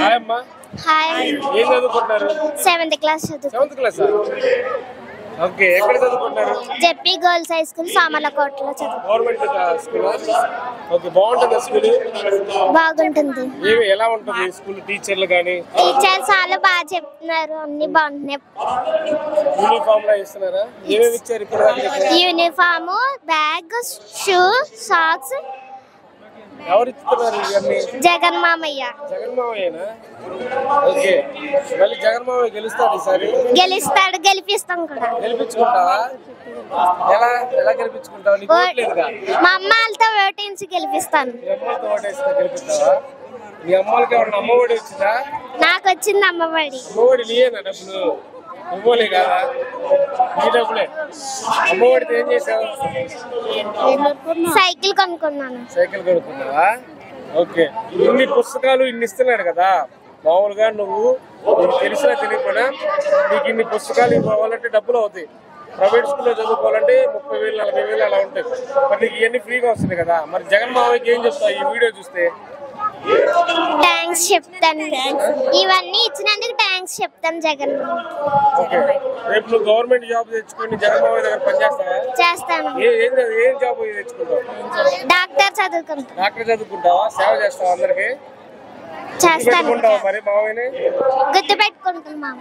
Hi అమ్మా. Hi. ఏం చదువుకుంటున్నారు? 7th క్లాస్ చదువుకుంటున్నాను. 7th క్లాసా? ఓకే, ఎక్కడ చదువుకుంటున్నారు? జెపీ గర్ల్స్ హై స్కూల్ సామర్లకోటలో చదువుకుంటున్నాను. Government school. ఓకే, బాగుంటుంది స్కూల్? బాగుంటుంది. ఎలా ఉంటుంది స్కూల్? టీచర్లు కానీ టీచర్స్ చాలా బాగా చెప్తున్నారు, అన్ని బాగుంటున్నాయి. యూనిఫామ్ లా ఇస్తున్నారా? ఏమేమి ఇచ్చారు ఇప్పుడు? Uniform, bag, shoe, socks. ఎవరు ఇస్తున్నారు ఇవన్నీ? జగన్ మామయ్య. జగన్ మామయ్యనా? ఓకే, మళ్ళీ జగన్ మామయ్య గెలుస్తాడు ఈసారి? గెలుస్తాడు, గెలిపిస్తాం కూడా. గెలిపించుకుంటావా? ఎలా ఎలా గెలిపించుకుంటావు? నీకు ఓటు లేదుగా? మా అమ్మ వాళ్ళతో ఓటేసి గెలిపిస్తాను. మీ అమ్మతో ఓటేస్తే గెలిపిస్తావా? మీ అమ్మలకి ఎవరైనా అమ్మఒడి వచ్చిందా? నాకు వచ్చింది అమ్మఒడి. అమ్మఒడి నీయేనా డబ్బులు? ఇవ్వలే కదా, నీ డబ్బులే. అమ్మఒడితో ఏం చేసావు? సైకిల్ కొనుక్కున్నాను. సైకిల్ కొనుక్కున్నావా? ఓకే, ఇన్ని పుస్తకాలు ఇన్ని ఇస్తున్నాడు కదా, మామూలుగా నువ్వు నీకు తెలిసినా తెలియకపోయినా నీకు ఇన్ని పుస్తకాలు ఇవ్వాలంటే డబ్బులు అవుతాయి. ప్రైవేట్ స్కూల్లో చదువుకోవాలంటే 30,000 40,000 అలా ఉంటాయి. మరి నీకు ఇవన్నీ ఫ్రీగా వస్తుంది కదా, మరి జగన్ మామయ్యకి ఏం చెప్తావు ఈ వీడియో చూస్తే? థ్యాంక్స్ చెప్తాను. ఇవన్నీ ఇచ్చినందుకు థ్యాంక్స్ చెప్తాను జగన్. ఓకే, రేపు నువ్వు గవర్నమెంట్ జాబ్ తెచ్చుకొని జగన్ మామయ్య దగ్గర పనిచేస్తావా? చేస్తాను. ఏం జాబ్ తెచ్చుకుంటావు? డాక్టర్ చదువుకుంటాను. డాక్టర్ చదువుకుంటావా? సేవ చేస్తావా అందరికి? చేస్తాను. మరి మామయ్యని గుర్తు పెట్టుకుంటాను.